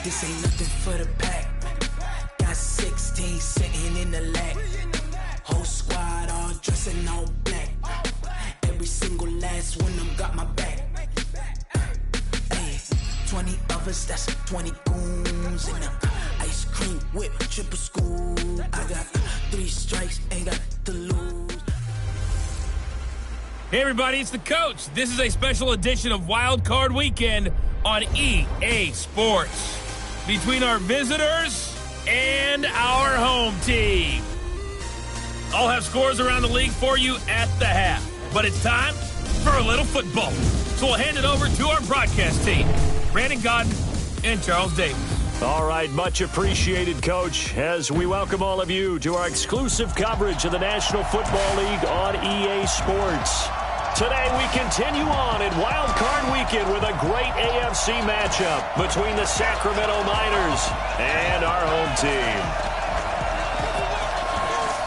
This ain't nothing for the pack. Got 16 sitting in the lap. Whole squad all dressing all black. Every single last one of them got my back. Hey, 20 of us, that's 20 goons in the ice cream whip, triple scoop. I got 3 strikes, ain't got to lose. Hey everybody, it's the coach. This is a special edition of Wild Card Weekend on EA Sports. Between our visitors and our home team. I'll have scores around the league for you at the half. But it's time for a little football. So we'll hand it over to our broadcast team, Brandon Godden and Charles Davis. All right, much appreciated, Coach, as we welcome all of you to our exclusive coverage of the National Football League on EA Sports. Today we continue on in Wild Card Weekend with a great AFC matchup between the Sacramento Miners and our home team.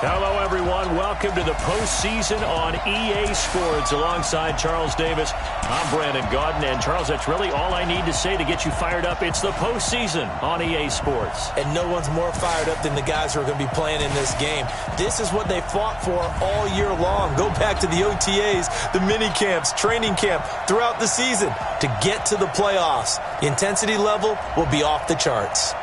Hello, everyone. Welcome to the postseason on EA Sports. Alongside Charles Davis, I'm Brandon Godden. And, Charles, that's really all I need to say to get you fired up. It's the postseason on EA Sports. And no one's more fired up than the guys who are going to be playing in this game. This is what they fought for all year long. Go back to the OTAs, the mini camps, training camp, throughout the season to get to the playoffs. The intensity level will be off the charts.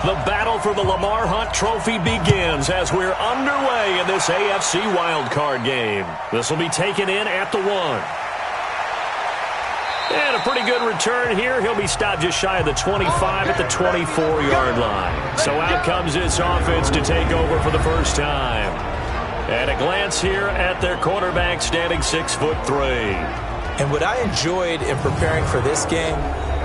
The battle for the Lamar Hunt Trophy begins as we're underway in this AFC wildcard game. This will be taken in at the 1. And a pretty good return here. He'll be stopped just shy of the 25 at the 24-yard line. So out comes this offense to take over for the first time. At a glance here at their quarterback, standing 6'3". And what I enjoyed in preparing for this game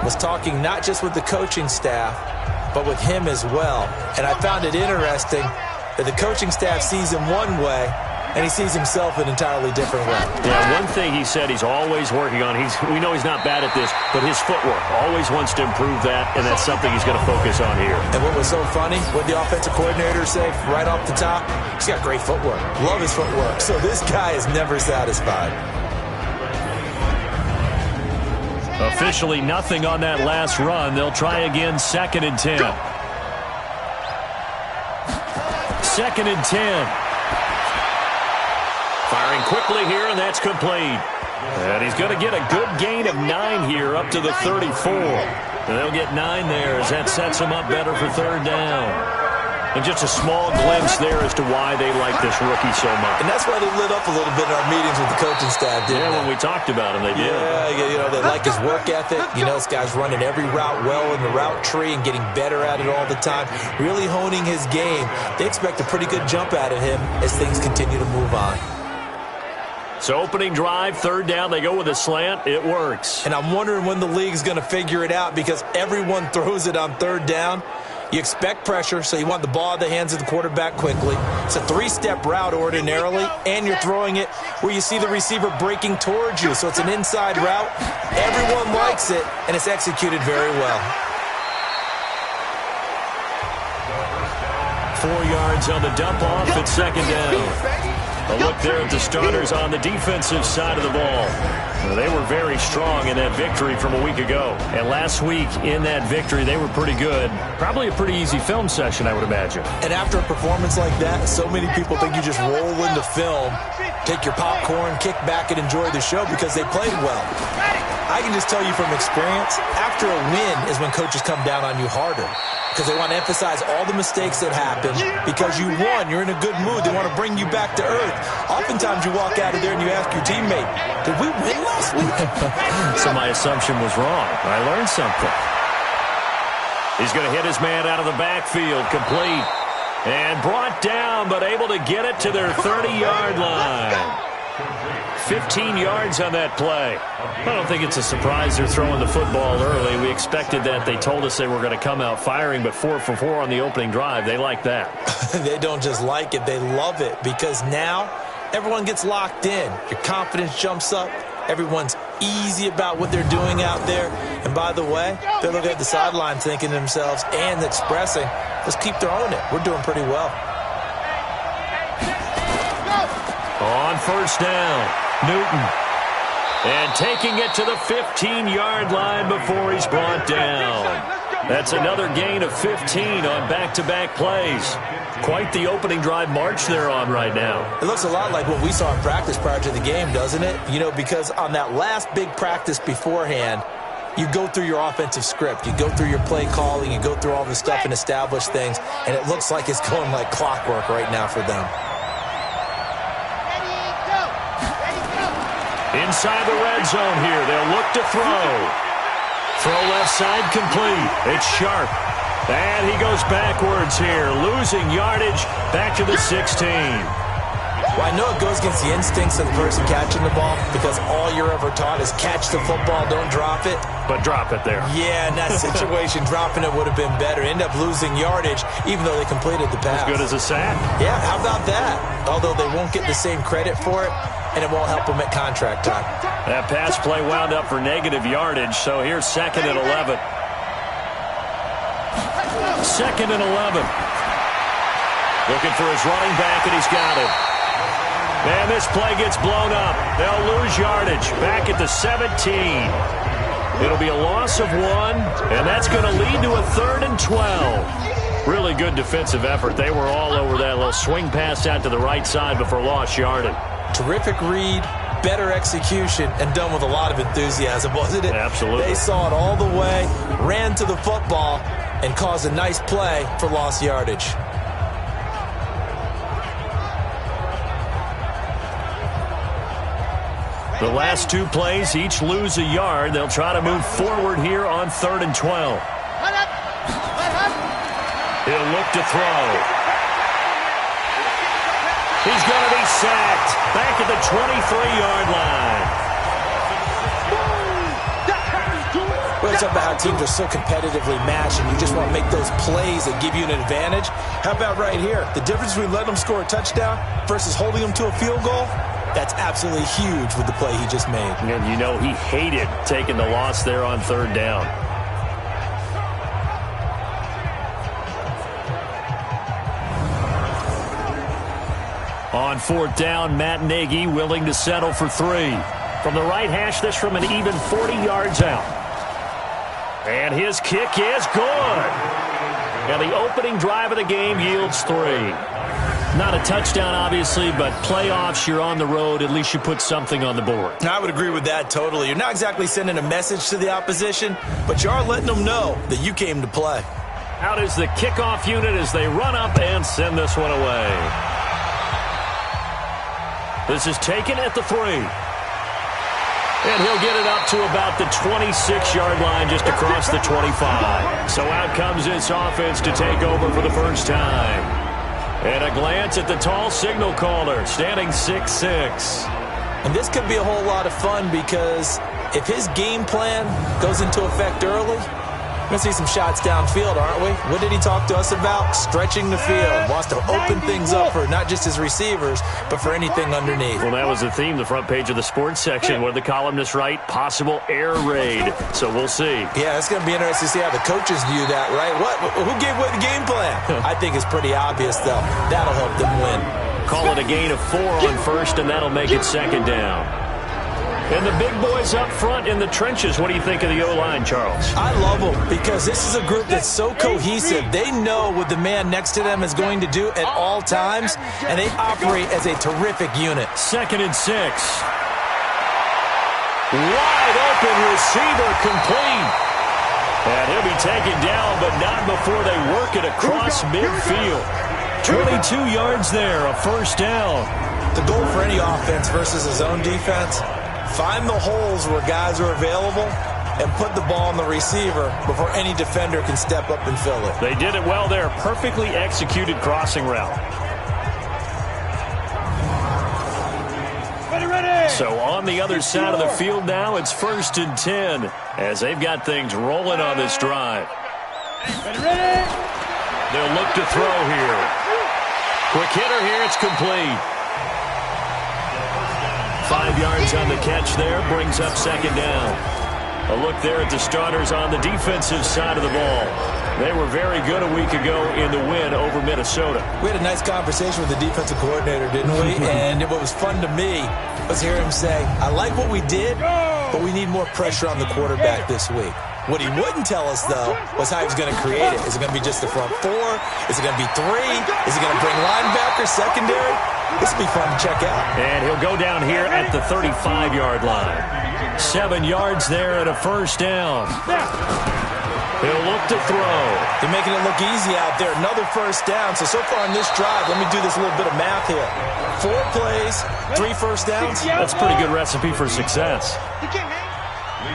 was talking not just with the coaching staff, but with him as well. And I found it interesting that the coaching staff sees him one way, and he sees himself an entirely different way. Yeah, one thing he said he's always working on, we know he's not bad at this, but his footwork, always wants to improve that, and that's something he's going to focus on here. And what was so funny, what the offensive coordinator said right off the top, he's got great footwork. Love his footwork. So this guy is never satisfied. Officially nothing on that last run. They'll try again, 2nd and 10. 2nd and 10. Firing quickly here, and that's complete. And he's going to get a good gain of 9 here up to the 34. And they'll get 9 there as that sets him up better for 3rd down. And just a small glimpse there as to why they like this rookie so much. And that's why they lit up a little bit in our meetings with the coaching staff, didn't they? When we talked about him, they did. Yeah, they like his work ethic. This guy's running every route well in the route tree and getting better at it all the time, really honing his game. They expect a pretty good jump out of him as things continue to move on. So opening drive, 3rd down, they go with a slant. It works. And I'm wondering when the league's going to figure it out because everyone throws it on 3rd down. You expect pressure, so you want the ball in the hands of the quarterback quickly. It's a 3-step route ordinarily, and you're throwing it where you see the receiver breaking towards you. So it's an inside route. Everyone likes it, and it's executed very well. 4 yards on the dump-off at 2nd down. A look there at the starters on the defensive side of the ball. Well, they were very strong in that victory from a week ago. And last week in that victory, they were pretty good. Probably a pretty easy film session, I would imagine. And after a performance like that, so many people think you just roll into film, take your popcorn, kick back, and enjoy the show because they played well. I can just tell you from experience, after a win is when coaches come down on you harder. Because they want to emphasize all the mistakes that happened. Because you won, you're in a good mood. They want to bring you back to earth. Oftentimes you walk out of there and you ask your teammate, did we win last week? So my assumption was wrong. I learned something. He's going to hit his man out of the backfield, complete. And brought down, but able to get it to their 30-yard line. 15 yards on that play. I don't think it's a surprise they're throwing the football early. We expected that. They told us they were going to come out firing, but 4 for 4 on the opening drive. They like that. They don't just like it, they love it, because now everyone gets locked in. Your confidence jumps up. Everyone's easy about what they're doing out there. And by the way, they're looking at the sideline thinking to themselves and expressing, let's keep throwing it. We're doing pretty well. On first down, Newton. And taking it to the 15-yard line before he's brought down. That's another gain of 15 on back-to-back plays. Quite the opening drive march they're on right now. It looks a lot like what we saw in practice prior to the game, doesn't it? You know, because on that last big practice beforehand, you go through your offensive script. You go through your play calling. You go through all the stuff and establish things. And it looks like it's going like clockwork right now for them. Inside the red zone here, they'll look to throw. Throw left side complete. It's Sharp. And he goes backwards here, losing yardage back to the 16. Well, I know it goes against the instincts of the person catching the ball, because all you're ever taught is catch the football, don't drop it. But drop it there. Yeah, in that situation, dropping it would have been better. End up losing yardage, even though they completed the pass. As good as a sack. Yeah, how about that? Although they won't get the same credit for it, and it won't help them at contract time. That pass play wound up for negative yardage, so here's 2nd and 11. 2nd and 11. Looking for his running back, and he's got it. And this play gets blown up. They'll lose yardage back at the 17. It'll be a loss of 1, and that's going to lead to a 3rd and 12. Really good defensive effort. They were all over that little swing pass out to the right side before lost yardage. Terrific read, better execution, and done with a lot of enthusiasm, wasn't it? Absolutely. They saw it all the way, ran to the football, and caused a nice play for lost yardage. The last 2 plays each lose a yard. They'll try to move forward here on 3rd and 12. He'll look to throw. He's going to be sacked back at the 23-yard line. Well, it's about how teams are so competitively matched, and you just want to make those plays that give you an advantage. How about right here? The difference between letting them score a touchdown versus holding them to a field goal, that's absolutely huge with the play he just made. And you know he hated taking the loss there on 3rd down. On 4th down, Matt Nagy willing to settle for 3. From the right hash, this from an even 40 yards out. And his kick is good. And the opening drive of the game yields 3. Not a touchdown, obviously, but playoffs, you're on the road. At least you put something on the board. I would agree with that totally. You're not exactly sending a message to the opposition, but you are letting them know that you came to play. Out is the kickoff unit as they run up and send this one away. This is taken at the 3. And he'll get it up to about the 26-yard line, just across the 25. So out comes this offense to take over for the first time. And a glance at the tall signal caller, standing 6'6". And this could be a whole lot of fun, because if his game plan goes into effect early, we're going to see some shots downfield, aren't we? What did he talk to us about? Stretching the field. Wants to open things up for not just his receivers, but for anything underneath. Well, that was the theme, the front page of the sports section. What did the columnists write? Possible air raid. So we'll see. Yeah, it's going to be interesting to see how the coaches view that, right? Who gave away the game plan? I think it's pretty obvious, though. That'll help them win. Call it a gain of 4 on first, and that'll make it 2nd down. And the big boys up front in the trenches. What do you think of the O-line, Charles? I love them, because this is a group that's so cohesive. They know what the man next to them is going to do at all times, and they operate as a terrific unit. 2nd and 6. Wide open receiver complete. And he'll be taken down, but not before they work it across midfield. 22 yards there, a first down. The goal for any offense versus his own defense, find the holes where guys are available and put the ball on the receiver before any defender can step up and fill it. They did it well there. Perfectly executed crossing route. So on the other side of the field now, it's 1st and 10 as they've got things rolling on this drive. They'll look to throw here. Quick hitter here, it's complete. 5 yards on the catch there, brings up 2nd down. A look there at the starters on the defensive side of the ball. They were very good a week ago in the win over Minnesota. We had a nice conversation with the defensive coordinator, didn't we? And what was fun to me was hear him say, I like what we did, but we need more pressure on the quarterback this week. What he wouldn't tell us, though, was how he was going to create it. Is it going to be just the front 4? Is it going to be 3? Is he going to bring linebackers, secondary? This will be fun to check out. And he'll go down here at the 35-yard line. 7 yards there and a 1st down. He'll look to throw. They're making it look easy out there. Another 1st down. So far on this drive, let me do this little bit of math here. 4 plays, 3 1st downs. That's a pretty good recipe for success.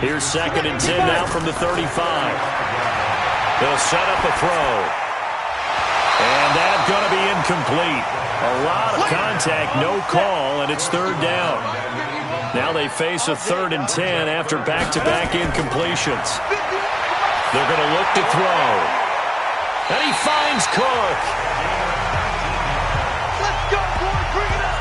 Here's 2nd and 10 now from the 35. They'll set up a throw. And that's going to be incomplete. A lot of contact, no call, and it's 3rd down. Now they face a 3rd and 10 after back-to-back incompletions. They're going to look to throw. And he finds Cook. Let's go, boys. Bring it up.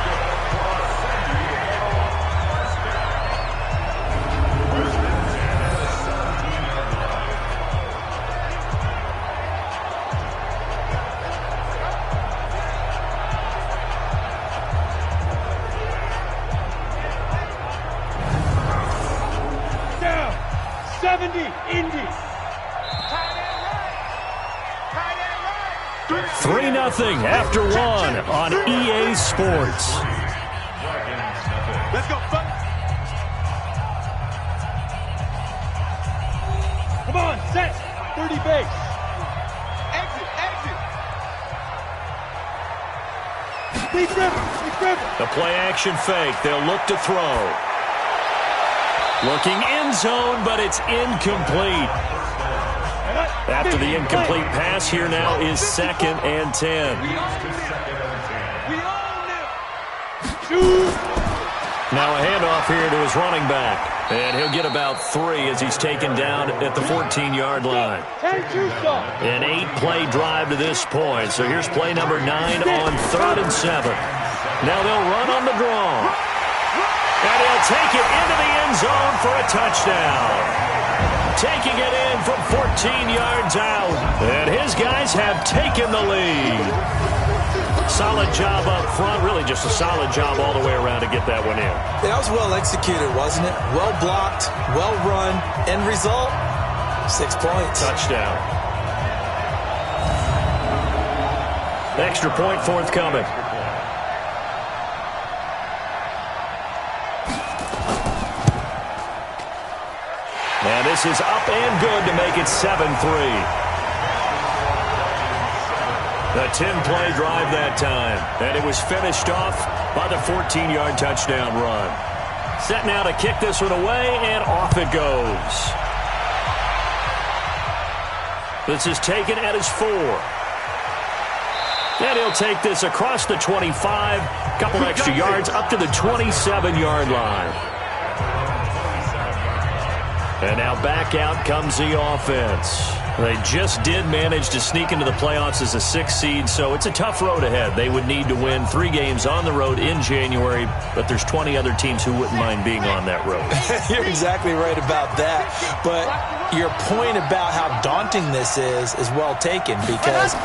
Down. 70, Indy. 3-0 after 1 on EA Sports. Let's go, fuck. Come on, set. 30 base. Exit, exit. Deep river, deep river. The play-action fake. They'll look to throw. Looking end zone, but it's incomplete. After the incomplete pass, here now is 2nd and 10. Now a handoff here to his running back. And he'll get about 3 as he's taken down at the 14-yard line. An 8-play drive to this point. So here's play number 9 on 3rd and 7. Now they'll run on the draw. And he'll take it into the end zone for a touchdown. Taking it in from 14 yards out. And his guys have taken the lead. Solid job up front. Really just a solid job all the way around to get that one in. That was well executed, wasn't it? Well blocked, well run. End result, 6 points. Touchdown. Extra point forthcoming. And this is up and good to make it 7-3. A 10-play drive that time. And it was finished off by the 14-yard touchdown run. Set now to kick this one away, and off it goes. This is taken at his 4. And he'll take this across the 25. Couple extra yards up to the 27-yard line. And now back out comes the offense. They just did manage to sneak into the playoffs as a 6th seed, so it's a tough road ahead. They would need to win 3 games on the road in January, but there's 20 other teams who wouldn't mind being on that road. You're exactly right about that. But your point about how daunting this is well taken, because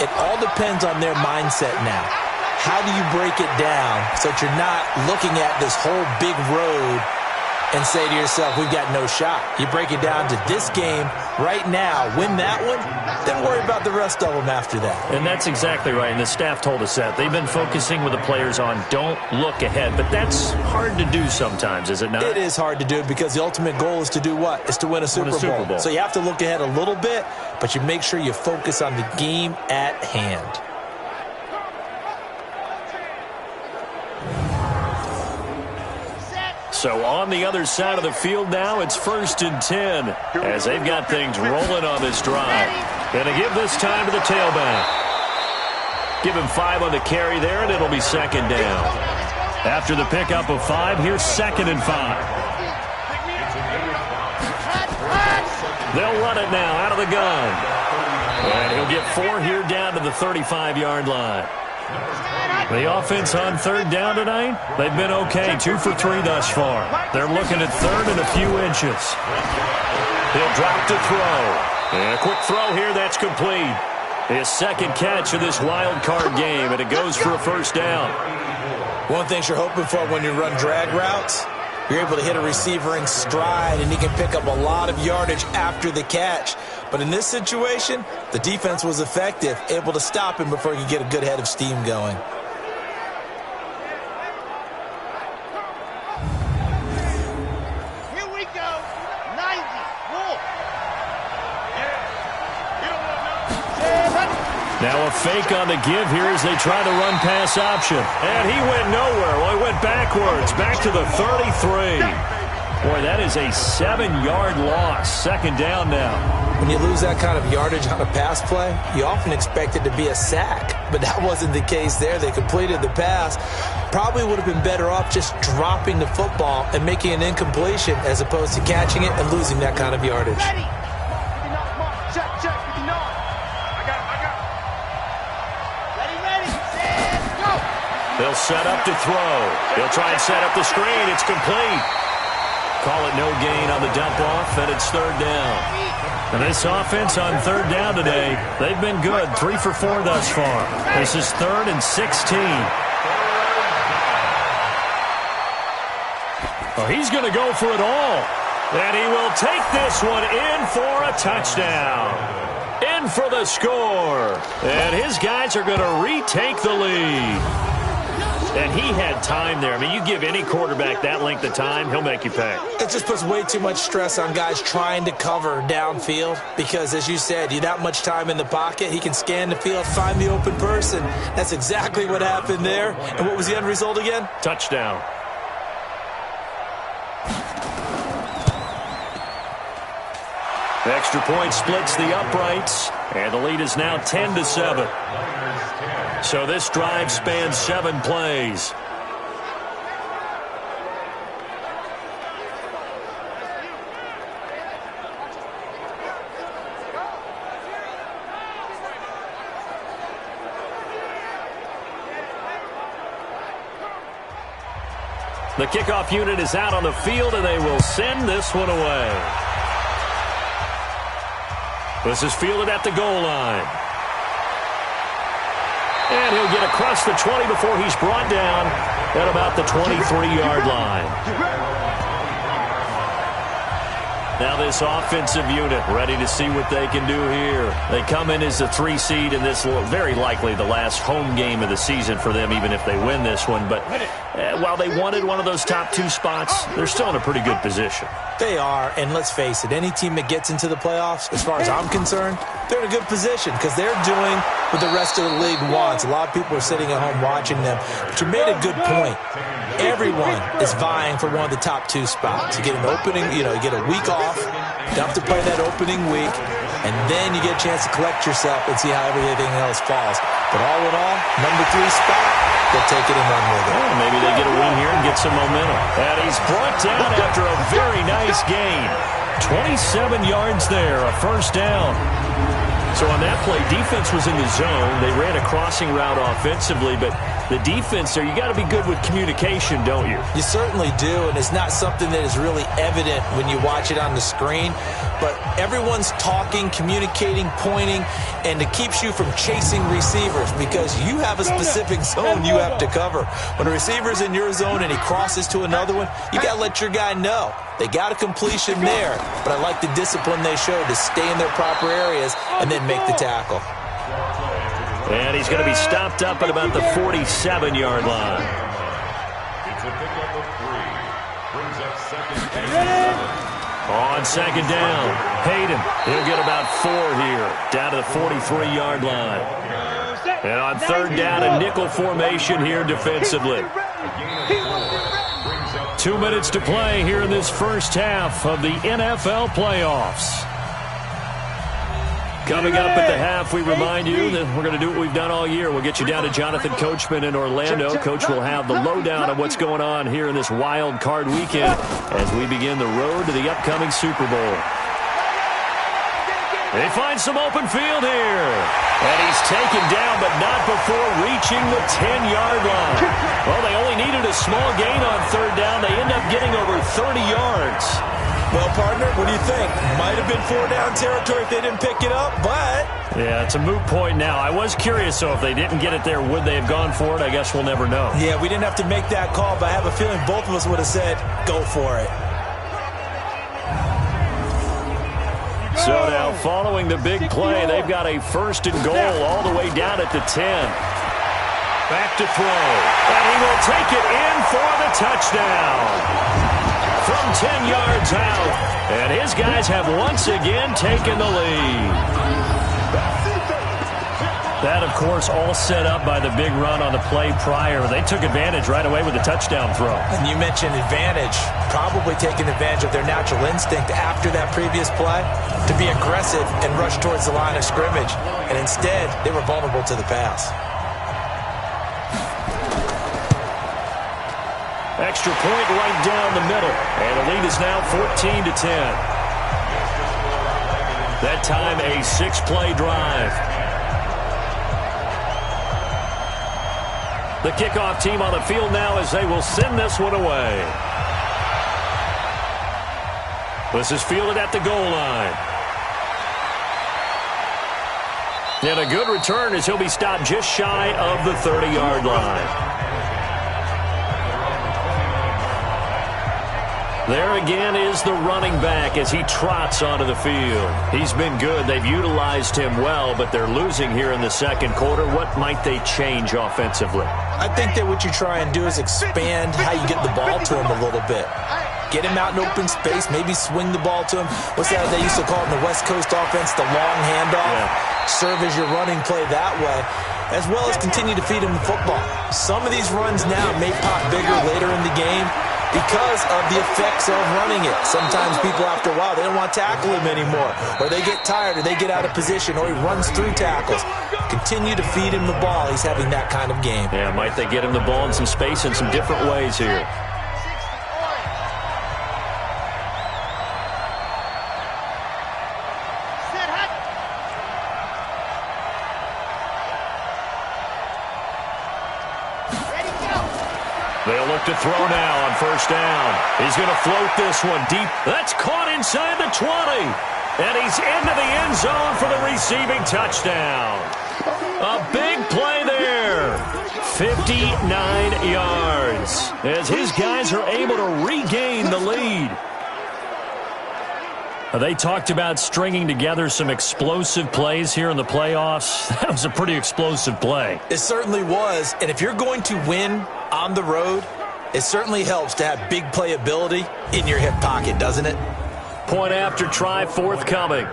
it all depends on their mindset now. How do you break it down so that you're not looking at this whole big road and say to yourself, we've got no shot? You break it down to this game right now, win that one, then worry about the rest of them after that. And that's exactly right, and the staff told us that. They've been focusing with the players on don't look ahead, but that's hard to do sometimes, is it not? It is hard to do because the ultimate goal is to do what? Is to win a Super Bowl. So you have to look ahead a little bit, but you make sure you focus on the game at hand. So on the other side of the field now, it's 1st and 10 as they've got things rolling on this drive. Going to give this time to the tailback. Give him 5 on the carry there, and it'll be 2nd down. After the pickup of 5, here's 2nd and 5. They'll run it now out of the gun. And he'll get 4 here down to the 35-yard line. The offense on 3rd down tonight, they've been okay, 2 for 3 thus far. They're looking at 3rd and a few inches. He'll drop to throw. And a quick throw here, that's complete. His 2nd catch of this wild card game, and it goes for a 1st down. One thing you're hoping for when you run drag routes, you're able to hit a receiver in stride, and he can pick up a lot of yardage after the catch. But in this situation, the defense was effective, able to stop him before he could get a good head of steam going. Here we go. 90. Wolf. Now a fake on the give here as they try to run pass option. And he went nowhere. Well, he went backwards, back to the 33. Boy, that is a 7-yard loss. 2nd down now. When you lose that kind of yardage on a pass play, you often expect it to be a sack. But that wasn't the case there. They completed the pass. Probably would have been better off just dropping the football and making an incompletion as opposed to catching it and losing that kind of yardage. Ready. 59, mark. Check, 59. I got it. Ready. Set, go. They'll set up to throw. They'll try and set up the screen. It's complete. Call it no gain on the dump-off, and it's 3rd down. And this offense on 3rd down today, they've been good. 3 for 4 thus far. This is 3rd and 16. Well, he's going to go for it all. And he will take this one in for a touchdown. In for the score. And his guys are going to retake the lead. And he had time there. I mean, you give any quarterback that length of time, he'll make you pay. It just puts way too much stress on guys trying to cover downfield because, as you said, you that much time in the pocket, he can scan the field, find the open person. That's exactly what happened there. And what was the end result again? Touchdown. The extra point splits the uprights, and the lead is now 10-7. So this drive spans 7 plays. The kickoff unit is out on the field, and they will send this one away. This is fielded at the goal line. And he'll get across the 20 before he's brought down at about the 23-yard line. Now this offensive unit ready to see what they can do here. They come in as the 3 seed in this, very likely the last home game of the season for them, even if they win this one. But while they wanted one of those top 2 spots, they're still in a pretty good position. They are, and let's face it, any team that gets into the playoffs, as far as I'm concerned, they're in a good position because they're doing what the rest of the league wants. A lot of people are sitting at home watching them. But you made a good point. Everyone is vying for one of the top 2 spots. You get an opening, you get a week off. You have to play that opening week, and then you get a chance to collect yourself and see how everything else falls. But all in all, number 3 spot, they'll take it and run with it. Well, maybe they get a win here and get some momentum. And he's brought down after a very nice gain. 27 yards there, a 1st down. So on that play, defense was in the zone. They ran a crossing route offensively, but the defense there, you got to be good with communication, don't you? You certainly do, and it's not something that is really evident when you watch it on the screen. But everyone's talking, communicating, pointing, and it keeps you from chasing receivers because you have a specific zone you have to cover. When a receiver's in your zone and he crosses to another one, you got to let your guy know. They got a completion there, but I like the discipline they showed to stay in their proper areas and then make the tackle. And he's going to be stopped up at about the 47-yard line. It's a pickup of 3. Brings up 2nd. On 2nd down, Hayden, he'll get about 4 here, down to the 43-yard line. And on 3rd down, a nickel formation here defensively. 2 minutes to play here in this first half of the NFL playoffs. Coming up at the half, we remind you that we're going to do what we've done all year. We'll get you down to Jonathan Coachman in Orlando. Coach will have the lowdown of what's going on here in this wild card weekend as we begin the road to the upcoming Super Bowl. They find some open field here. And he's taken down, but not before reaching the 10-yard line. Well, they only needed a small gain on third down. They end up getting over 30 yards. Well, partner, what do you think? Might have been 4-down territory if they didn't pick it up, but... Yeah, it's a moot point now. I was curious, so if they didn't get it there, would they have gone for it? I guess we'll never know. Yeah, we didn't have to make that call, but I have a feeling both of us would have said, go for it. So now, following the big play, they've got a first and goal all the way down at the 10. Back to throw. And he will take it in for the touchdown. From 10 yards out. And his guys have once again taken the lead. That, of course, all set up by the big run on the play prior. They took advantage right away with the touchdown throw. And you mentioned advantage. Probably taking advantage of their natural instinct after that previous play to be aggressive and rush towards the line of scrimmage. And instead, they were vulnerable to the pass. Extra point right down the middle. And the lead is now 14-10. That time a 6-play drive. The kickoff team on the field now as they will send this one away. This is fielded at the goal line. And a good return as he'll be stopped just shy of the 30-yard line. There again is the running back as he trots onto the field. He's been good. They've utilized him well, but they're losing here in the second quarter. What might they change offensively? I think that what you try and do is expand how you get the ball to him a little bit. Get him out in open space, maybe swing the ball to him. What's that they used to call it in the West Coast offense, the long handoff? Yeah. Serve as your running play that way, as well as continue to feed him the football. Some of these runs now may pop bigger later in the game because of the effects of running it. Sometimes people, after a while, they don't want to tackle him anymore, or they get tired, or they get out of position, or he runs through tackles. Continue to feed him the ball. He's having that kind of game. Yeah, might they get him the ball in some space in some different ways here. They'll look to throw now on first down. He's going to float this one deep. That's caught inside the 20. And he's into the end zone for the receiving touchdown. A big play there. 59 yards as his guys are able to regain the lead. They talked about stringing together some explosive plays here in the playoffs. That was a pretty explosive play. It certainly was. And if you're going to win on the road, it certainly helps to have big playability in your hip pocket, doesn't it? Point after try forthcoming.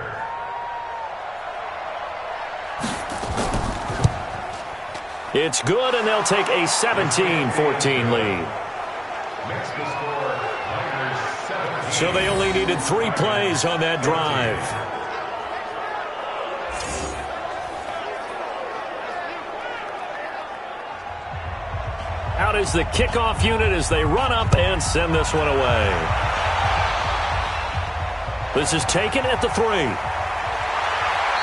It's good, and they'll take a 17-14 lead. So they only needed 3 plays on that drive. Out is the kickoff unit as they run up and send this one away. This is taken at the 3.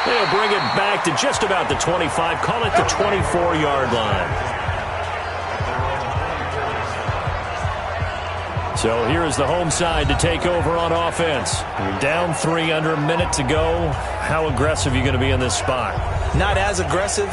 They'll bring it back to just about the 25. Call it the 24-yard line. So here's the home side to take over on offense. You're down 3 under a minute to go. How aggressive are you going to be in this spot? Not as aggressive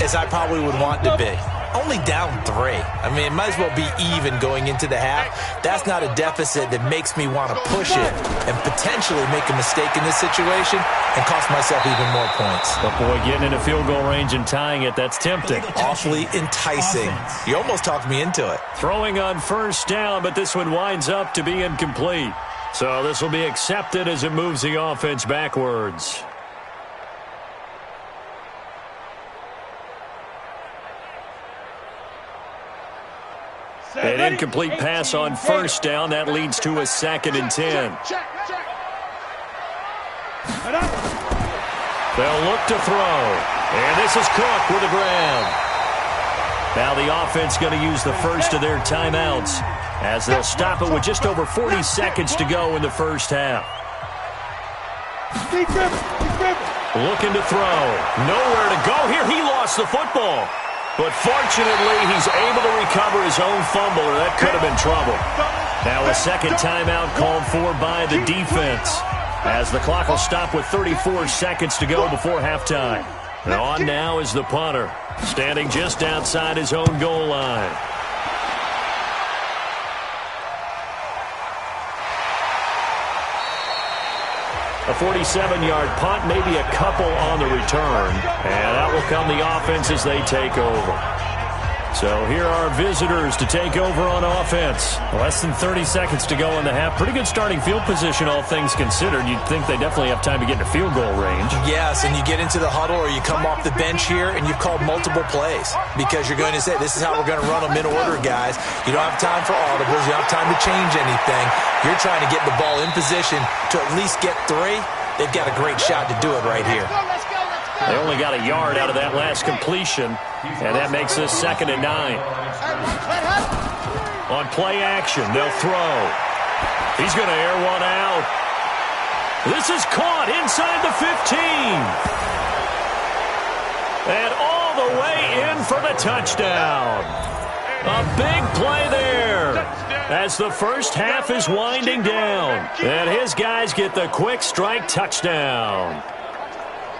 as I probably would want to be. Only down 3. I mean, it might as well be even going into the half. That's not a deficit that makes me want to push it and potentially make a mistake in this situation and cost myself even more points. But boy, getting into field goal range and tying it, that's tempting. Awfully enticing. You almost talked me into it. Throwing on first down, but this one winds up to be incomplete. So this will be accepted as it moves the offense backwards. An incomplete pass on first down. That leads to a 2nd and 10. They'll look to throw. And this is Cook with a grab. Now the offense going to use the first of their timeouts as they'll stop it with just over 40 seconds to go in the first half. Looking to throw. Nowhere to go here. He lost the football. But fortunately, he's able to recover his own fumble, or that could have been trouble. Now a second timeout called for by the defense as the clock will stop with 34 seconds to go before halftime. And on now is the punter, standing just outside his own goal line. A 47-yard punt, maybe a couple on the return. And out will come the offense as they take over. So here are visitors to take over on offense. Less than 30 seconds to go in the half. Pretty good starting field position, all things considered. You'd think they definitely have time to get into field goal range. Yes, and you get into the huddle or you come off the bench here and you've called multiple plays because you're going to say, this is how we're going to run them in order, guys. You don't have time for audibles. You don't have time to change anything. You're trying to get the ball in position to at least get 3. They've got a great shot to do it right here. They only got a yard out of that last completion, and that makes this 2nd and 9. On play action, they'll throw. He's going to air one out. This is caught inside the 15. And all the way in for the touchdown. A big play there as the first half is winding down. And his guys get the quick strike touchdown.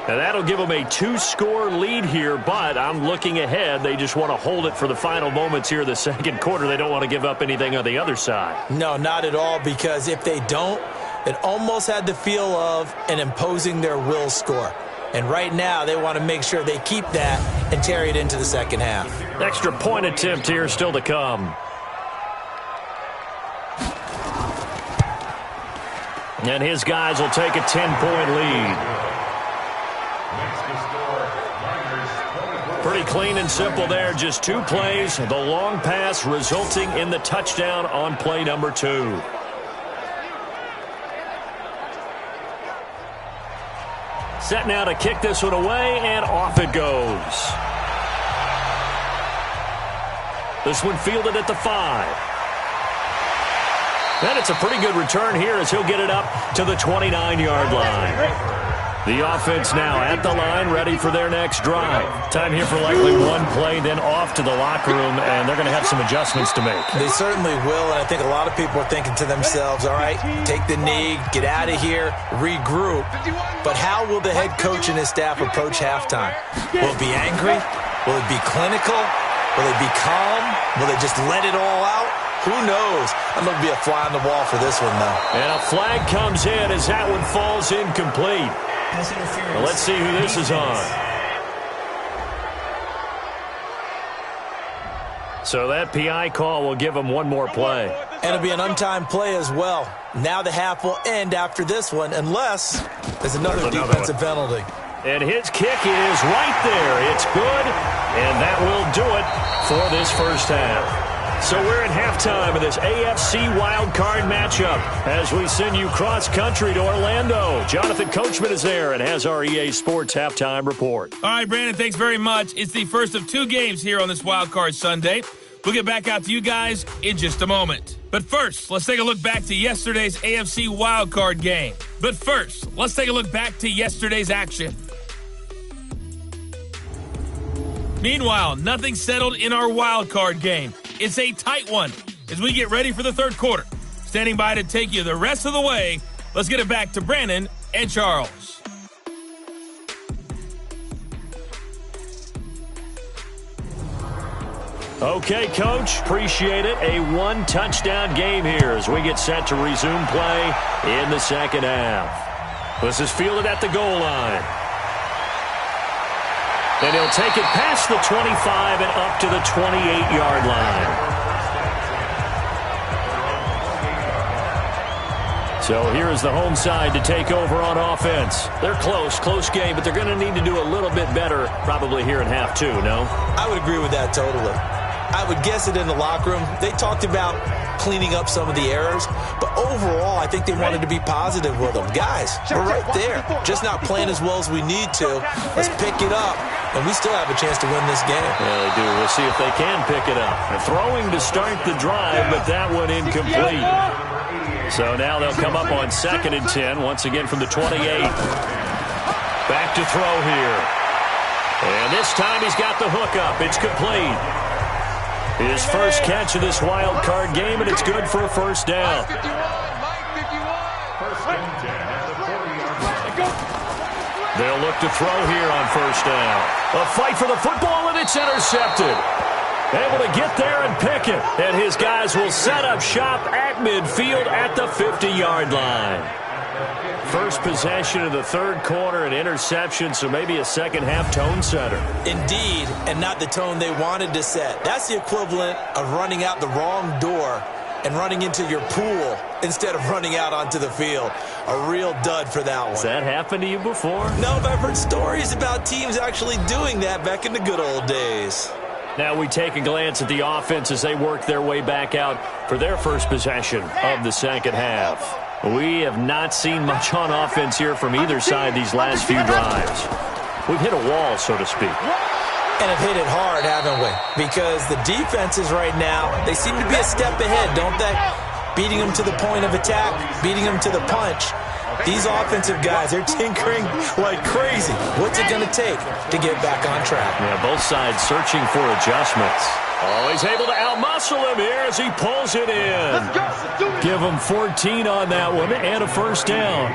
And that'll give them a 2-score lead here, but I'm looking ahead. They just want to hold it for the final moments here of the second quarter. They don't want to give up anything on the other side. No, not at all, because if they don't, it almost had the feel of an imposing their will score. And right now, they want to make sure they keep that and carry it into the second half. Extra point attempt here still to come. And his guys will take a 10-point lead. Pretty clean and simple there. Just 2 plays. The long pass resulting in the touchdown on play number 2. Set now to kick this one away, and off it goes. This one fielded at the 5. And it's a pretty good return here as he'll get it up to the 29-yard line. The offense now at the line, ready for their next drive. Time here for likely one play, then off to the locker room, and they're going to have some adjustments to make. They certainly will, and I think a lot of people are thinking to themselves, all right, take the knee, get out of here, regroup. But how will the head coach and his staff approach halftime? Will it be angry? Will it be clinical? Will it be calm? Will they just let it all out? Who knows? I'm going to be a fly on the wall for this one, though. And a flag comes in as that one falls incomplete. Well, let's see who this is on. So that PI call will give him one more play. And it'll be an untimed play as well. Now the half will end after this one unless there's another defensive penalty. And his kick is right there. It's good, and that will do it for this first half. So we're at halftime of this AFC wildcard matchup as we send you cross-country to Orlando. Jonathan Coachman is there and has our EA Sports halftime report. All right, Brandon, thanks very much. It's the first of 2 games here on this wildcard Sunday. We'll get back out to you guys in just a moment. But first, let's take a look back to yesterday's AFC wildcard game. But first, let's take a look back to yesterday's action. Meanwhile, nothing settled in our wildcard game. It's a tight one as we get ready for the third quarter. Standing by to take you the rest of the way, let's get it back to Brandon and Charles. Okay, Coach, appreciate it. A 1-touchdown game here as we get set to resume play in the second half. This is fielded at the goal line. And he'll take it past the 25 and up to the 28-yard line. So here is the home side to take over on offense. They're close game, but they're going to need to do a little bit better probably here in half 2, no? I would agree with that totally. I would guess it in the locker room. They talked about cleaning up some of the errors, but overall, I think they wanted to be positive with them. Guys, we're right there. Just not playing as well as we need to. Let's pick it up, and we still have a chance to win this game. Yeah, they do. We'll see if they can pick it up. They're throwing to start the drive, but that one incomplete. So now they'll come up on 2nd and 10, once again from the 28. Back to throw here. And this time he's got the hook up. It's complete. His first catch of this wild card game, and it's good for a first down. They'll look to throw here on first down. A fight for the football, and it's intercepted. Able to get there and pick it. And his guys will set up shop at midfield at the 50-yard line. First possession of the third quarter, an interception, so maybe a second-half tone setter. Indeed, and not the tone they wanted to set. That's the equivalent of running out the wrong door and running into your pool instead of running out onto the field. A real dud for that one. Has that happened to you before? No, but I've heard stories about teams actually doing that back in the good old days. Now we take a glance at the offense as they work their way back out for their first possession of the second half. We have not seen much on offense here from either side these last few drives. We've hit a wall, so to speak. And have hit it hard, haven't we? Because the defenses right now, they seem to be a step ahead, don't they? Beating them to the point of attack, beating them to the punch. These offensive guys, they're tinkering like crazy. What's it going to take to get back on track? Yeah, both sides searching for adjustments. Oh, he's able to outmuscle him here as he pulls it in. Give him 14 on that one and a first down.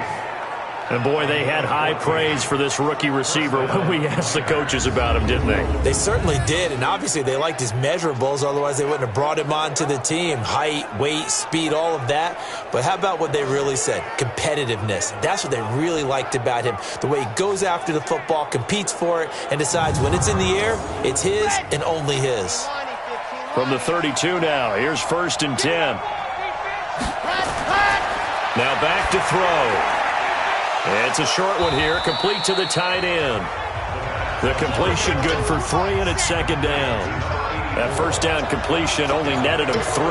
And, boy, they had high praise for this rookie receiver when we asked the coaches about him, didn't they? They certainly did, and obviously they liked his measurables. Otherwise, they wouldn't have brought him onto the team. Height, weight, speed, all of that. But how about what they really said? Competitiveness. That's what they really liked about him. The way he goes after the football, competes for it, and decides when it's in the air, it's his and only his. From the 32 now, here's 1st and 10. Now back to throw. It's a short one here, complete to the tight end. The completion good for 3, and it's 2nd down. That first down completion only netted him 3.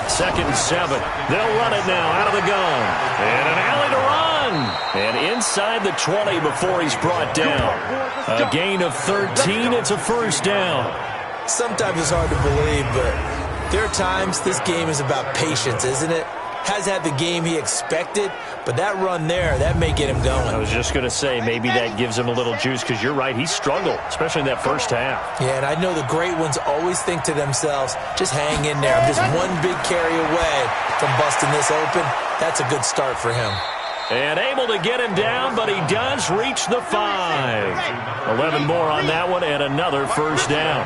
2nd and 7. They'll run it now out of the gun. And an alley to run. And inside the 20 before he's brought down. A gain of 13. It's a first down. Sometimes it's hard to believe, but there are times this game is about patience, isn't it? Has had the game he expected, but that run there, that may get him going. I was just going to say, maybe that gives him a little juice, because you're right, he struggled, especially in that first half. Yeah, and I know the great ones always think to themselves, just hang in there. I'm just one big carry away from busting this open. That's a good start for him. And able to get him down, but he does reach the 5. 11 more on that one, and another first down.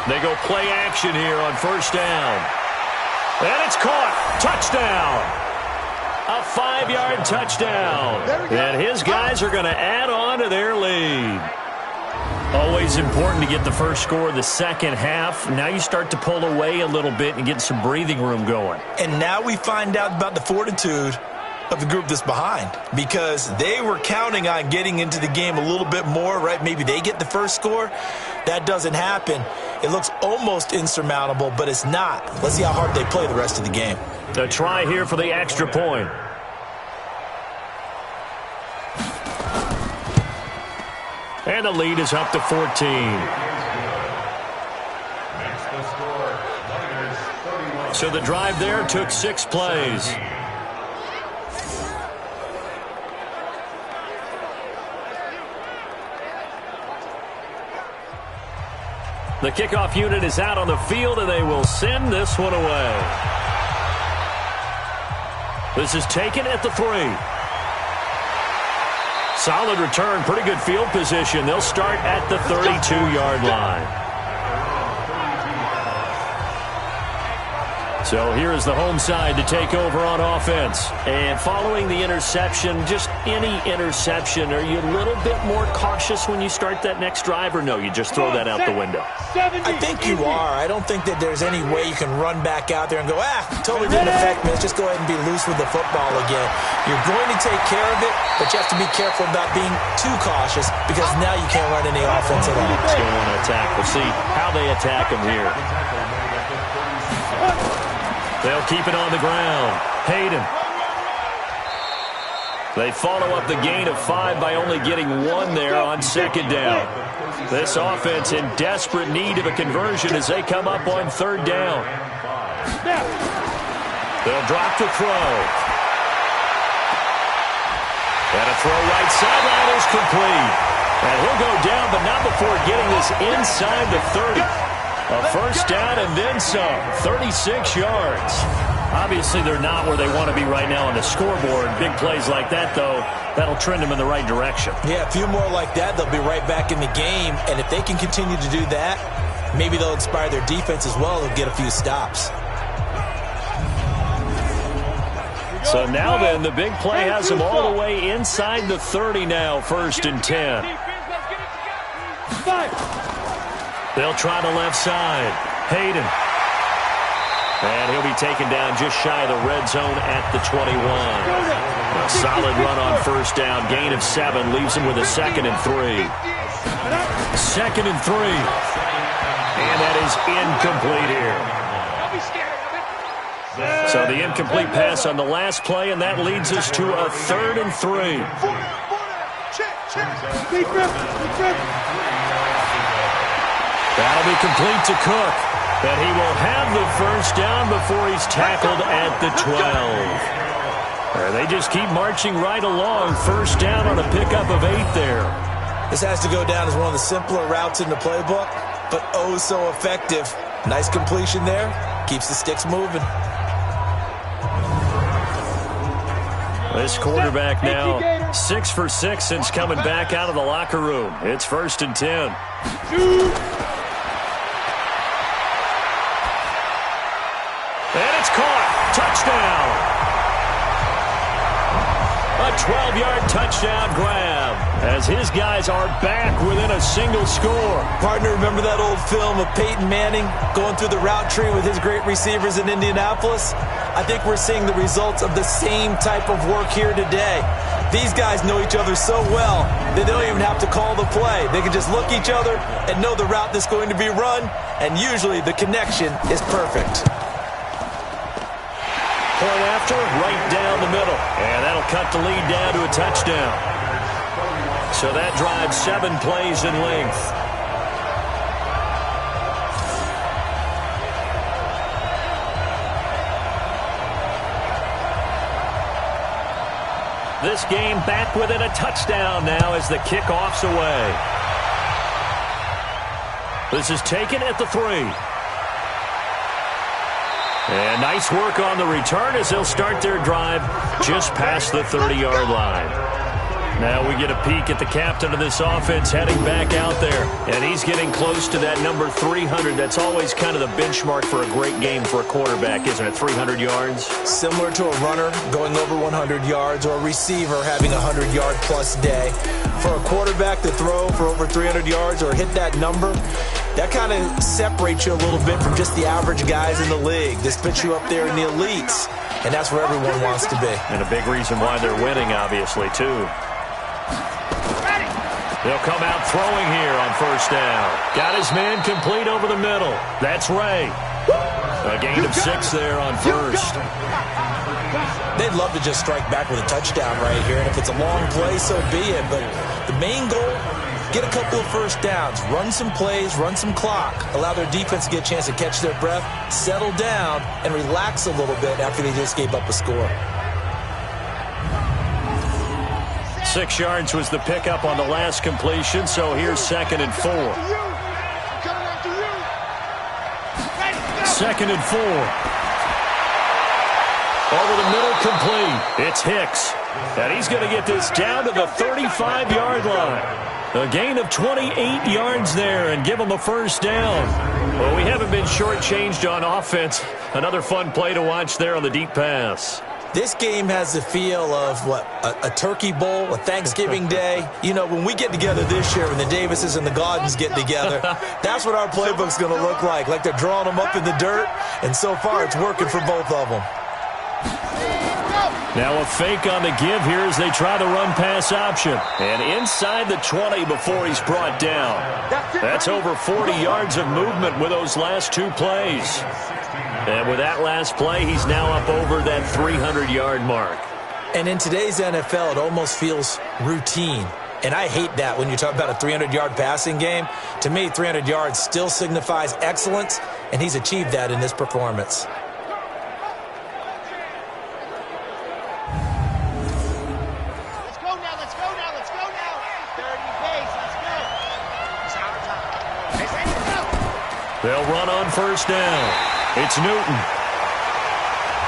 They go play action here on first down. And it's caught. Touchdown. A 5-yard touchdown. And his guys are going to add on to their lead. Always important to get the first score of the second half. Now you start to pull away a little bit and get some breathing room going. And now we find out about the fortitude of the group that's behind, because they were counting on getting into the game a little bit more, right? Maybe they get the first score. That doesn't happen. It looks almost insurmountable, but it's not. Let's see how hard they play the rest of the game. A try here for the extra point. And the lead is up to 14. So the drive there took 6 plays. The kickoff unit is out on the field, and they will send this one away. This is taken at the 3. Solid return, pretty good field position. They'll start at the 32-yard line. So here is the home side to take over on offense. And following the interception, just any interception, are you a little bit more cautious when you start that next drive, or no, you just throw that out the window? I think you are. I don't think that there's any way you can run back out there and go, totally didn't affect me. Let's just go ahead and be loose with the football again. You're going to take care of it, but you have to be careful about being too cautious because now you can't run any offense at all. Let's go on attack. We'll see how they attack them here. They'll keep it on the ground. Hayden. They follow up the gain of 5 by only getting 1 there on second down. This offense in desperate need of a conversion as they come up on third down. They'll drop to throw. And a throw right sideline is complete. And he'll go down, but not before getting this inside the 30. A first down and then some. 36 yards. Obviously, they're not where they want to be right now on the scoreboard. Big plays like that, though, that'll trend them in the right direction. Yeah, a few more like that, they'll be right back in the game. And if they can continue to do that, maybe they'll inspire their defense as well. They'll get a few stops. So now then, the big play has them all the way inside the 30 now, 1st and 10. They'll try the left side. Hayden. And he'll be taken down just shy of the red zone at the 21. A solid run on first down. Gain of 7 leaves him with a 2nd and 3. 2nd and 3. And that is incomplete here. So the incomplete pass on the last play, and that leads us to a 3rd and 3. That'll be complete to Cook. And he will have the first down before he's tackled at the 12. They just keep marching right along. First down on a pickup of 8 there. This has to go down as one of the simpler routes in the playbook, but oh so effective. Nice completion there. Keeps the sticks moving. This quarterback now 6 for 6 since coming back out of the locker room. It's 1st and 10. And it's caught. Touchdown. A 12-yard touchdown grab as his guys are back within a single score. Partner, remember that old film of Peyton Manning going through the route tree with his great receivers in Indianapolis? I think we're seeing the results of the same type of work here today. These guys know each other so well that they don't even have to call the play. They can just look each other and know the route that's going to be run, and usually the connection is perfect. Point after, right down the middle. And that'll cut the lead down to a touchdown. So that drives 7 plays in length. This game back within a touchdown now as the kickoff's away. This is taken at the 3. And nice work on the return as they'll start their drive just past the 30-yard line. Now we get a peek at the captain of this offense heading back out there. And he's getting close to that number 300. That's always kind of the benchmark for a great game for a quarterback, isn't it? 300 yards? Similar to a runner going over 100 yards or a receiver having a 100-yard-plus day. For a quarterback to throw for over 300 yards or hit that number, that kind of separates you a little bit from just the average guys in the league. This puts you up there in the elites, and that's where everyone wants to be. And a big reason why they're winning, obviously, too. They'll come out throwing here on first down. Got his man complete over the middle. That's Ray. A gain of 6 there on first. They'd love to just strike back with a touchdown right here, and if it's a long play, so be it. But the main goal, get a couple of first downs, run some plays, run some clock, allow their defense to get a chance to catch their breath, settle down, and relax a little bit after they just gave up a score. 6 yards was the pickup on the last completion, so here's 2nd and 4. 2nd and 4. Over the middle, complete. It's Hicks. And he's going to get this down to the 35-yard line. A gain of 28 yards there and give them a first down. Well, we haven't been shortchanged on offense. Another fun play to watch there on the deep pass. This game has the feel of, a turkey bowl, a Thanksgiving day. You know, when we get together this year, when the Davises and the Gaudens get together, that's what our playbook's going to look like they're drawing them up in the dirt, and so far it's working for both of them. Now a fake on the give here as they try the run-pass option. And inside the 20 before he's brought down. That's over 40 yards of movement with those last two plays. And with that last play, he's now up over that 300-yard mark. And in today's NFL, it almost feels routine. And I hate that when you talk about a 300-yard passing game. To me, 300 yards still signifies excellence, and he's achieved that in this performance. They'll run on first down. It's Newton.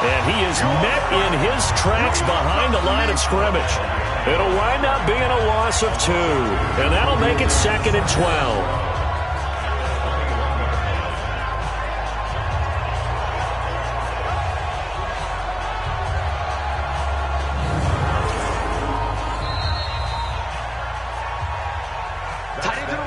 And he is met in his tracks behind the line of scrimmage. It'll wind up being a loss of 2. And that'll make it 2nd and 12.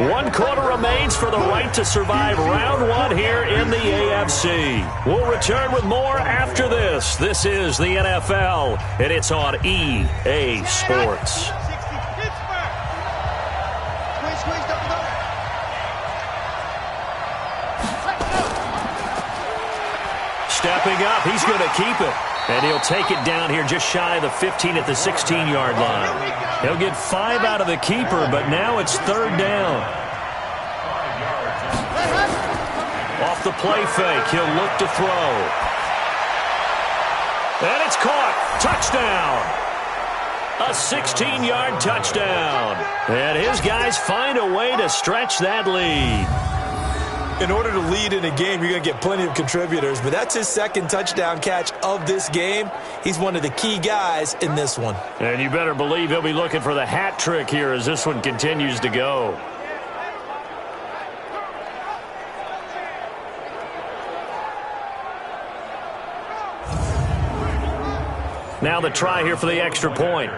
One quarter remains for the right to survive round 1 here in the AFC. We'll return with more after this. This is the NFL, and it's on EA Sports. Stepping up, he's going to keep it. And he'll take it down here just shy of the 15 at the 16-yard line. He'll get 5 out of the keeper, but now it's 3rd down. Off the play fake, he'll look to throw. And it's caught. Touchdown. A 16-yard touchdown. And his guys find a way to stretch that lead. In order to lead in a game, you're going to get plenty of contributors, but that's his 2nd touchdown catch of this game. He's one of the key guys in this one. And you better believe he'll be looking for the hat trick here as this one continues to go. Now the try here for the extra point.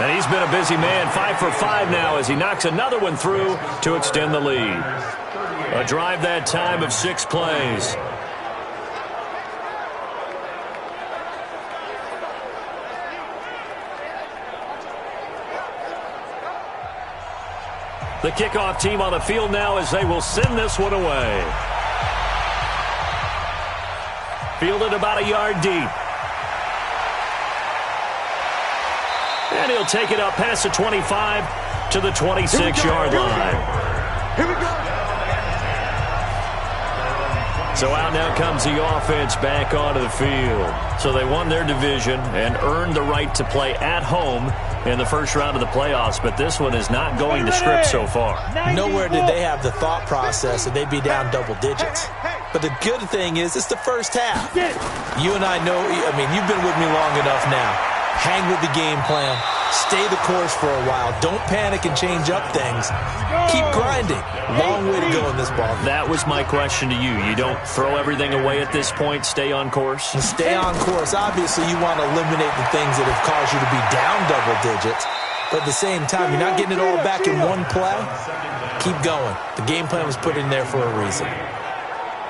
And he's been a busy man, 5 for 5 now as he knocks another one through to extend the lead. A drive that time of 6 plays. The kickoff team on the field now as they will send this one away. Fielded about a yard deep. And he'll take it up past the 25 to the 26-yard line. Here we go. So out now comes the offense back onto the field. So they won their division and earned the right to play at home in the first round of the playoffs, but this one is not going to script so far. Nowhere did they have the thought process that they'd be down double digits. But the good thing is it's the first half. You and I know, you've been with me long enough now. Hang with the game plan. Stay the course for a while. Don't panic and change up things. Keep grinding. Long way to go in this ball. That was my question to you. You don't throw everything away at this point. Stay on course? Stay on course. Obviously, you want to eliminate the things that have caused you to be down double digits. But at the same time, you're not getting it all back in one play. Keep going. The game plan was put in there for a reason.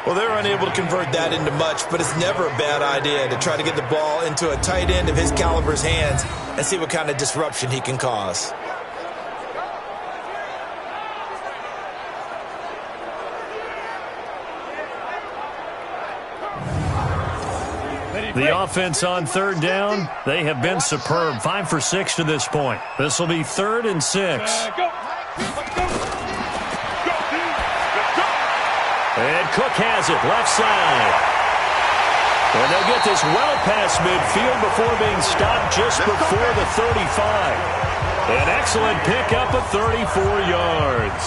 Well, they're unable to convert that into much, but it's never a bad idea to try to get the ball into a tight end of his caliber's hands and see what kind of disruption he can cause. The offense on 3rd down, they have been superb. 5 for 6 to this point. This will be 3rd and 6. And Cook has it, left side. And they'll get this well past midfield before being stopped just before the 35. An excellent pickup of 34 yards.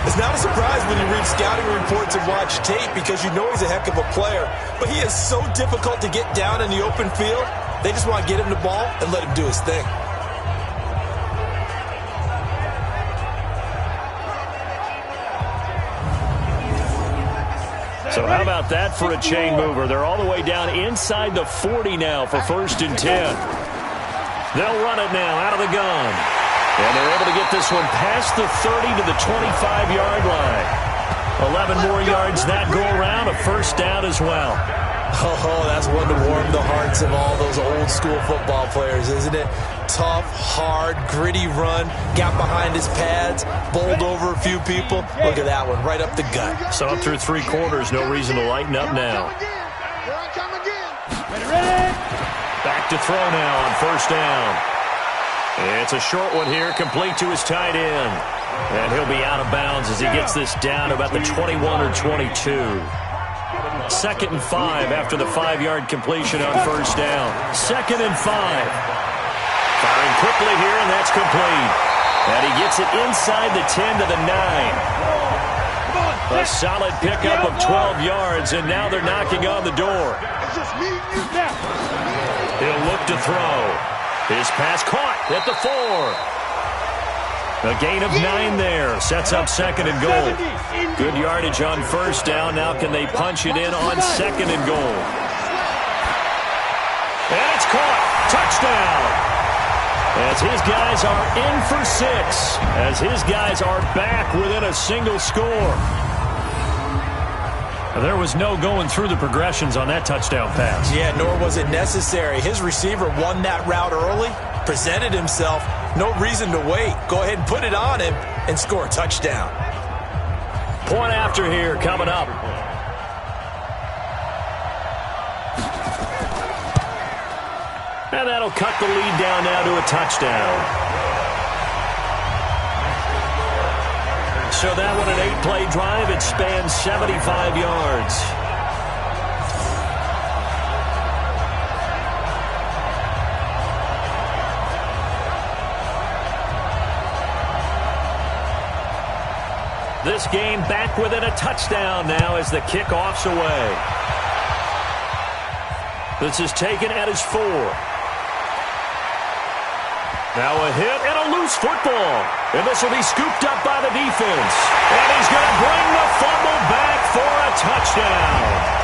It's not a surprise when you read scouting reports and watch tape because you know he's a heck of a player. But he is so difficult to get down in the open field They just want to get him the ball and let him do his thing. So how about that for a chain mover? They're all the way down inside the 40 now for 1st and 10. They'll run it now out of the gun. And they're able to get this one past the 30 to the 25-yard line. 11 more yards that go around, a 1st down as well. Oh, that's one to warm the hearts of all those old-school football players, isn't it? Tough, hard, gritty run, got behind his pads, bowled over a few people. Look at that one, right up the gut. So up through 3 quarters, no reason to lighten up now. Back to throw now on 1st down. It's a short one here, complete to his tight end. And he'll be out of bounds as he gets this down about the 21 or 22. 2nd and 5 after the 5-yard completion on 1st down. 2nd and 5. Firing quickly here, and that's complete. And he gets it inside the 10 to the 9. A solid pickup of 12 yards, and now they're knocking on the door. He'll look to throw. His pass caught at the 4. A gain of 9 there. Sets up 2nd and goal. Good yardage on 1st down. Now can they punch it in on 2nd and goal? And it's caught. Touchdown. As his guys are in for 6. As his guys are back within a single score. There was no going through the progressions on that touchdown pass. Yeah, nor was it necessary. His receiver won that route early, presented himself. No reason to wait. Go ahead and put it on him and score a touchdown. Point after here coming up. And that'll cut the lead down now to a touchdown. So that one, an 8-play drive. It spans 75 yards. This game back within a touchdown now as the kickoff's away. This is taken at his 4. Now a hit and a loose football. And this will be scooped up by the defense. And he's going to bring the fumble back for a touchdown.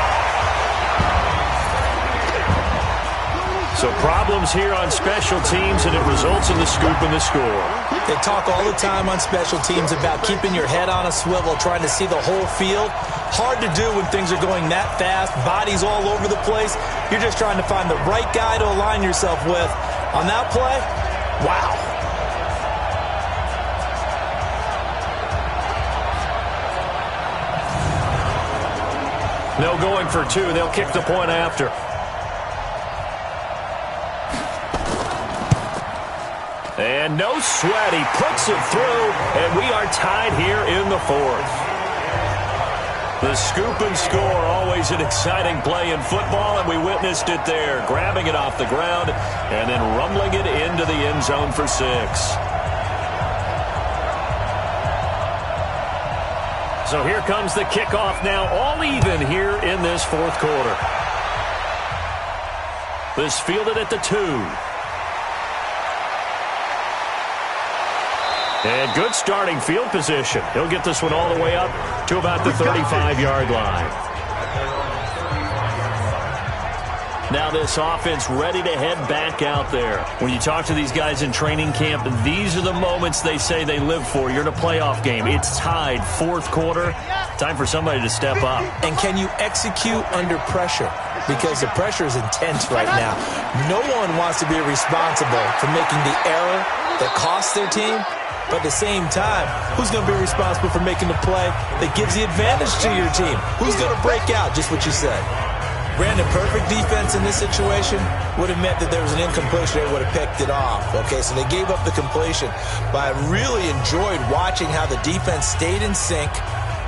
So problems here on special teams, and it results in the scoop and the score. They talk all the time on special teams about keeping your head on a swivel, trying to see the whole field. Hard to do when things are going that fast, bodies all over the place. You're just trying to find the right guy to align yourself with. On that play, wow. No going for 2. They'll kick the point after. And no sweat. He puts it through, and we are tied here in the 4th. The scoop and score, always an exciting play in football, and we witnessed it there. Grabbing it off the ground and then rumbling it into the end zone for 6. So here comes the kickoff now, all even here in this 4th quarter. This fielded at the 2. And good starting field position. He'll get this one all the way up to about the 35-yard line. Now this offense ready to head back out there. When you talk to these guys in training camp, these are the moments they say they live for. You're in a playoff game. It's tied, 4th quarter. Time for somebody to step up. And can you execute under pressure? Because the pressure is intense right now. No one wants to be responsible for making the error that costs their team. But at the same time, who's going to be responsible for making the play that gives the advantage to your team? Who's going to break out? Just what you said. Granted, perfect defense in this situation would have meant that there was an incompletion. They would have picked it off. Okay, so they gave up the completion. But I really enjoyed watching how the defense stayed in sync,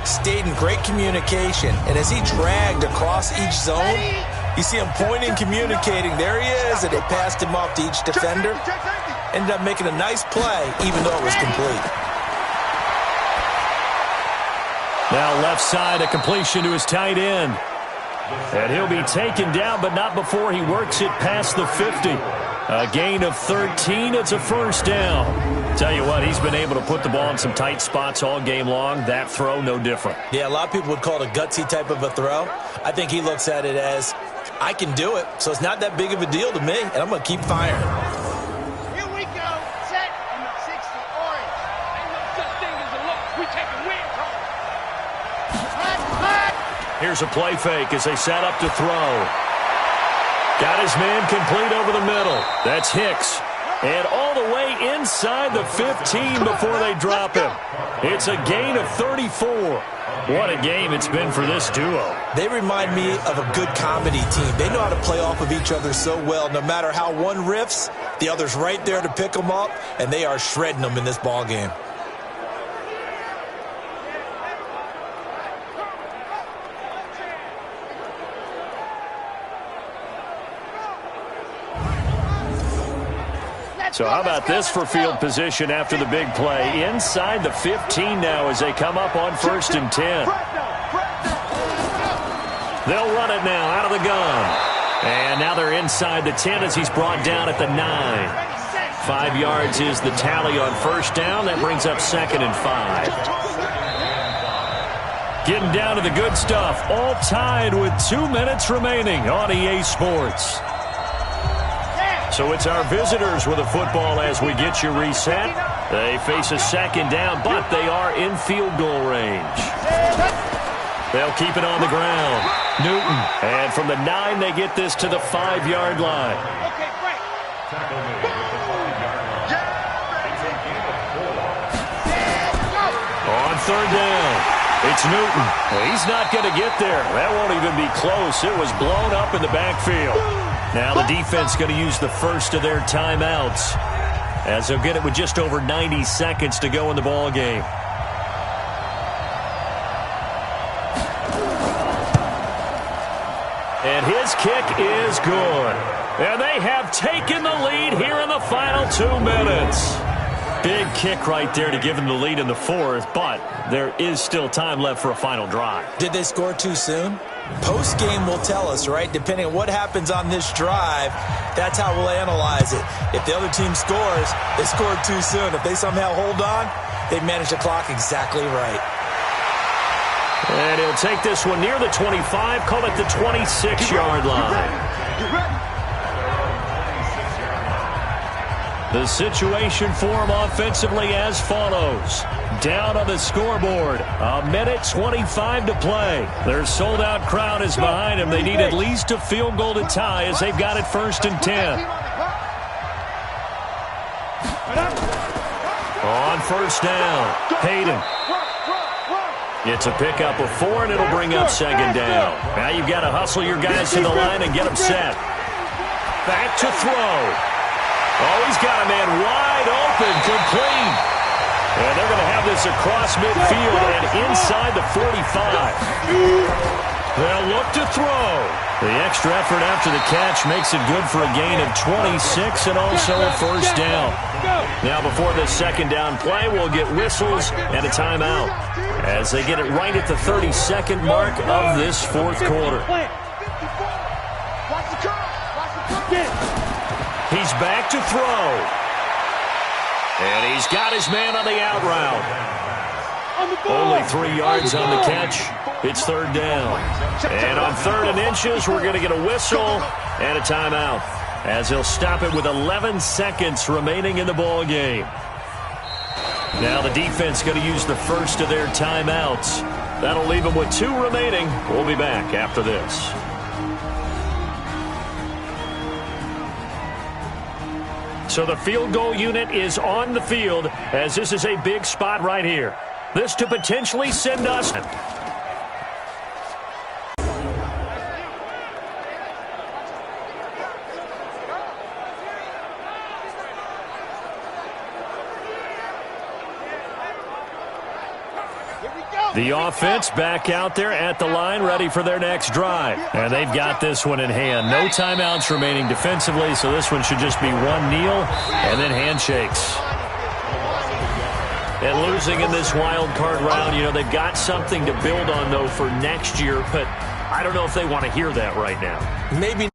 stayed in great communication. And as he dragged across each zone, you see him pointing, communicating. There he is, and they passed him off to each defender. Ended up making a nice play, even though it was complete. Now left side, a completion to his tight end. And he'll be taken down, but not before he works it past the 50. A gain of 13. It's a first down. Tell you what, he's been able to put the ball in some tight spots all game long. That throw, no different. Yeah, a lot of people would call it a gutsy type of a throw. I think he looks at it as, I can do it, so it's not that big of a deal to me, and I'm going to keep firing. Here we go. Set. 60 orange. Ain't no such thing as a look. We taking wins home. Here's a play fake as they set up to throw. Got his man complete over the middle. That's Hicks. And all the way inside the 15 before they drop him. It's a gain of 34. What a game it's been for this duo. They remind me of a good comedy team. They know how to play off of each other so well. No matter how one riffs, the other's right there to pick them up, and they are shredding them in this ball game. So how about this for field position after the big play? Inside the 15 now as they come up on 1st and 10. They'll run it now out of the gun. And now they're inside the 10 as he's brought down at the 9. 5 yards is the tally on first down. That brings up 2nd and 5. Getting down to the good stuff. All tied with 2 minutes remaining on EA Sports. So it's our visitors with a football as we get you reset. They face a 2nd down, but they are in field goal range. They'll keep it on the ground. Newton. And from the 9, they get this to the 5-yard line. Okay, great. On 3rd down, it's Newton. He's not going to get there. That won't even be close. It was blown up in the backfield. Now the defense going to use the first of their timeouts as they'll get it with just over 90 seconds to go in the ball game. And his kick is good. And they have taken the lead here in the final 2 minutes. Big kick right there to give them the lead in the 4th, but there is still time left for a final drive. Did they score too soon? Post-game will tell us, right? Depending on what happens on this drive, that's how we'll analyze it. If the other team scores, they scored too soon. If they somehow hold on, they manage the clock exactly right. And he'll take this one near the 25, call it the 26-yard line. The situation for him offensively as follows. Down on the scoreboard, 1:25 to play. Their sold-out crowd is behind him. They need at least a field goal to tie as they've got it 1st and 10. On 1st down, Hayden. It's a pickup of 4, and it'll bring up 2nd down. Now you've got to hustle your guys to the line and get them set. Back to throw. Oh, he's got a man wide open, complete. And they're going to have this across midfield and inside the 45. They'll look to throw. The extra effort after the catch makes it good for a gain of 26 and also a 1st down. Now before this 2nd down play, we'll get whistles and a timeout as they get it right at the 32nd mark of this 4th quarter. He's back to throw. And he's got his man on the out route. Only 3 yards on the catch. It's 3rd down. And on 3rd and inches, we're going to get a whistle and a timeout as he'll stop it with 11 seconds remaining in the ball game. Now the defense going to use the first of their timeouts. That'll leave them with 2 remaining. We'll be back after this. So the field goal unit is on the field as this is a big spot right here. This to potentially send us. The offense back out there at the line, ready for their next drive. And they've got this one in hand. No timeouts remaining defensively, so this one should just be one kneel and then handshakes. And losing in this wild card round, you know, they've got something to build on, though, for next year. But I don't know if they want to hear that right now. Maybe